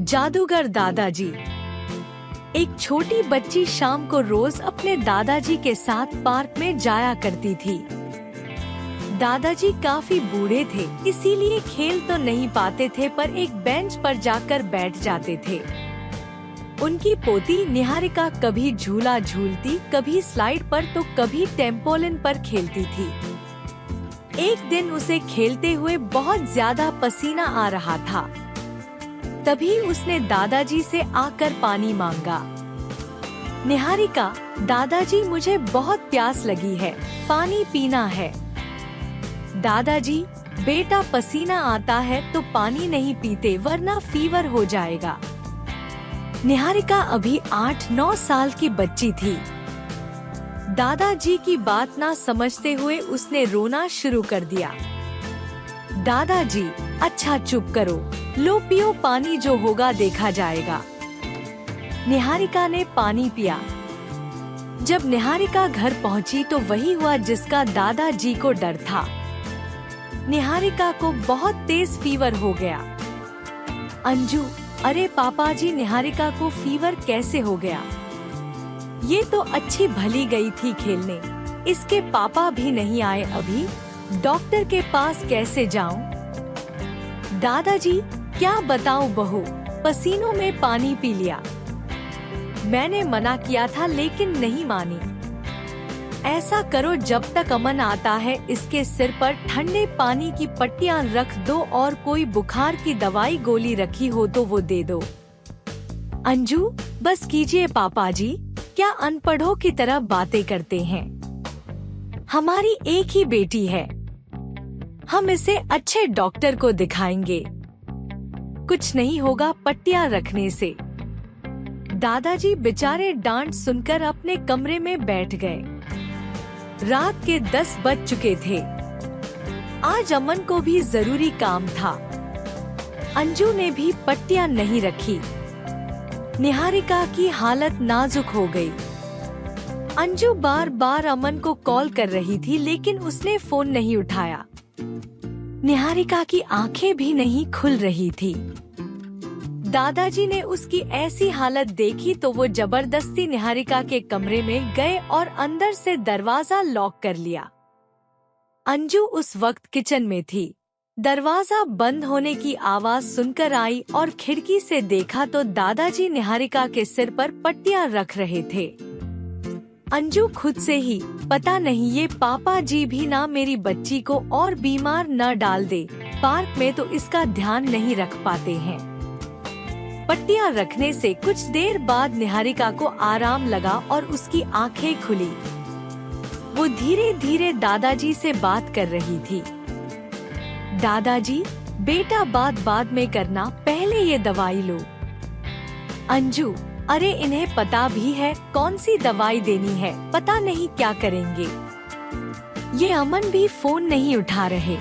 जादूगर दादाजी। एक छोटी बच्ची शाम को रोज अपने दादाजी के साथ पार्क में जाया करती थी। दादाजी काफी बूढ़े थे, इसीलिए खेल तो नहीं पाते थे, पर एक बेंच पर जाकर बैठ जाते थे। उनकी पोती निहारिका कभी झूला झूलती, कभी स्लाइड पर तो कभी टेम्पोलिन पर खेलती थी। एक दिन उसे खेलते हुए बहुत ज्यादा पसीना आ रहा था। तभी उसने दादाजी से आकर पानी मांगा। निहारिका, दादाजी मुझे बहुत प्यास लगी है, पानी पीना है। दादाजी, बेटा पसीना आता है तो पानी नहीं पीते वरना फीवर हो जाएगा। निहारिका अभी 8-9 साल की बच्ची थी। दादाजी की बात ना समझते हुए उसने रोना शुरू कर दिया। दादाजी, अच्छा चुप करो, लो पियो पानी, जो होगा देखा जाएगा। निहारिका ने पानी पिया। जब निहारिका घर पहुंची तो वही हुआ जिसका दादाजी को डर था। निहारिका को बहुत तेज फीवर हो गया। अंजू, अरे पापा जी, निहारिका को फीवर कैसे हो गया? ये तो अच्छी भली गई थी खेलने, इसके पापा भी नहीं आए अभी, डॉक्टर के पास कैसे जाऊं? दादाजी, क्या बताऊं बहू, पसीनों में पानी पी लिया। मैंने मना किया था लेकिन नहीं मानी। ऐसा करो, जब तक अमन आता है इसके सिर पर ठंडे पानी की पट्टियां रख दो और कोई बुखार की दवाई गोली रखी हो तो वो दे दो। अंजू, बस कीजिए पापा जी, क्या अनपढ़ों की तरह बातें करते हैं। हमारी एक ही बेटी है, हम इसे अच्छे डॉक्टर को दिखाएंगे, कुछ नहीं होगा पट्टियां रखने से। दादाजी बेचारे डांट सुनकर अपने कमरे में बैठ गए। रात के 10 बज चुके थे। आज अमन को भी जरूरी काम था। अंजू ने भी पट्टियां नहीं रखी। निहारिका की हालत नाजुक हो गई। अंजू बार बार अमन को कॉल कर रही थी लेकिन उसने फोन नहीं उठाया। निहारिका की आंखें भी नहीं खुल रही थी। दादाजी ने उसकी ऐसी हालत देखी तो वो जबरदस्ती निहारिका के कमरे में गए और अंदर से दरवाजा लॉक कर लिया। अंजू उस वक्त किचन में थी। दरवाजा बंद होने की आवाज सुनकर आई और खिड़की से देखा तो दादाजी निहारिका के सिर पर पट्टियां रख रहे थे। अंजू खुद से ही, पता नहीं ये पापा जी भी ना मेरी बच्ची को और बीमार न डाल दे, पार्क में तो इसका ध्यान नहीं रख पाते हैं। पट्टियां रखने से कुछ देर बाद निहारिका को आराम लगा और उसकी आंखें खुली। वो धीरे धीरे दादाजी से बात कर रही थी। दादाजी, बेटा बात बाद में करना, पहले ये दवाई लो। अंजू, अरे इन्हें पता भी है कौन सी दवाई देनी है, पता नहीं क्या करेंगे। ये अमन भी फोन नहीं उठा रहे।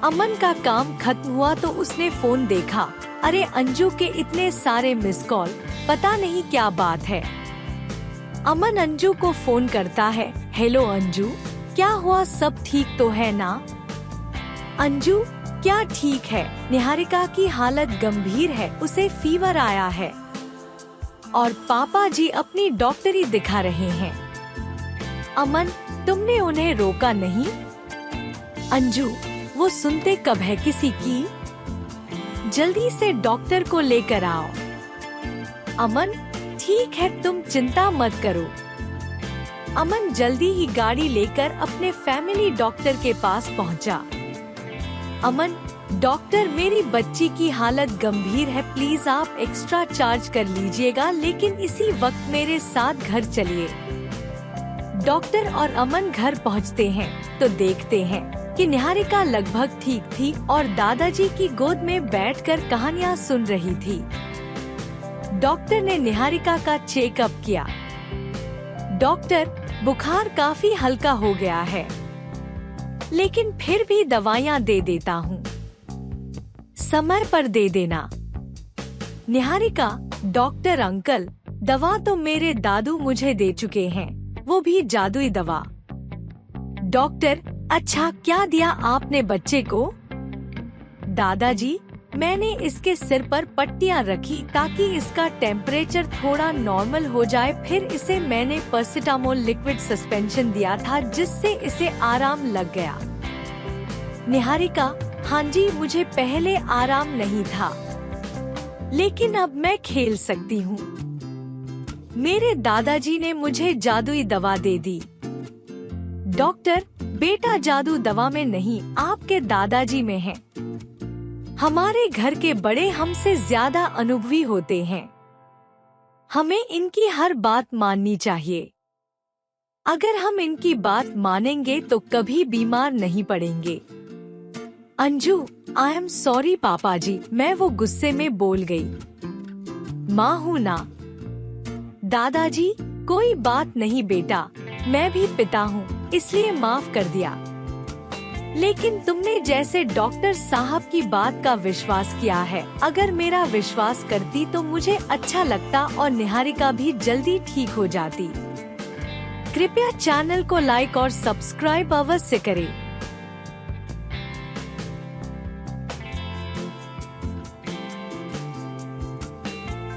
अमन का काम खत्म हुआ तो उसने फोन देखा। अरे अंजू के इतने सारे मिस कॉल, पता नहीं क्या बात है। अमन अंजू को फोन करता है। हेलो अंजू, क्या हुआ, सब ठीक तो है ना? अंजू, क्या ठीक है, निहारिका की हालत गंभीर है, उसे फीवर आया है और पापा जी अपनी डॉक्टरी दिखा रहे हैं। अमन, तुमने उन्हें रोका नहीं? अंजू, वो सुनते कब है किसी की, जल्दी से डॉक्टर को लेकर आओ। अमन, ठीक है, तुम चिंता मत करो। अमन जल्दी ही गाड़ी लेकर अपने फैमिली डॉक्टर के पास पहुंचा। अमन, डॉक्टर, मेरी बच्ची की हालत गंभीर है, प्लीज आप एक्स्ट्रा चार्ज कर लीजिएगा, लेकिन इसी वक्त मेरे साथ घर चलिए। डॉक्टर और अमन घर पहुंचते हैं तो देखते हैं कि निहारिका लगभग ठीक थी और दादाजी की गोद में बैठकर कहानियां सुन रही थी। डॉक्टर ने निहारिका का चेकअप किया। डॉक्टर, बुखार काफी हल्का हो गया है, लेकिन फिर भी दवाइयां दे देता हूँ, समय पर दे देना। निहारिका, डॉक्टर अंकल, दवा तो मेरे दादू मुझे दे चुके हैं, वो भी जादुई दवा। डॉक्टर, अच्छा क्या दिया आपने बच्चे को? दादाजी, मैंने इसके सिर पर पट्टियां रखी ताकि इसका टेम्परेचर थोड़ा नॉर्मल हो जाए। फिर इसे मैंने पैरासीटामोल लिक्विड सस्पेंशन दिया था जिससे इसे आराम लग गया। निहारिका: हाँ जी, मुझे पहले आराम नहीं था, लेकिन अब मैं खेल सकती हूँ। मेरे दादाजी ने मुझे जादुई दवा दे दी। डॉक्टर: बेटा, जादू दवा में नहीं, आपके दादाजी में है। हमारे घर के बड़े हमसे ज्यादा अनुभवी होते हैं। हमें इनकी हर बात माननी चाहिए। अगर हम इनकी बात मानेंगे तो कभी बीमार नहीं पड़ेंगे। अंजू: आई एम सॉरी पापा जी, मैं वो गुस्से में बोल गई। माँ हूँ ना। दादाजी: कोई बात नहीं बेटा, मैं भी पिता हूँ, इसलिए माफ कर दिया। लेकिन तुमने जैसे डॉक्टर साहब की बात का विश्वास किया है, अगर मेरा विश्वास करती तो मुझे अच्छा लगता और निहारिका भी जल्दी ठीक हो जाती। कृपया चैनल को लाइक और सब्सक्राइब अवश्य करें।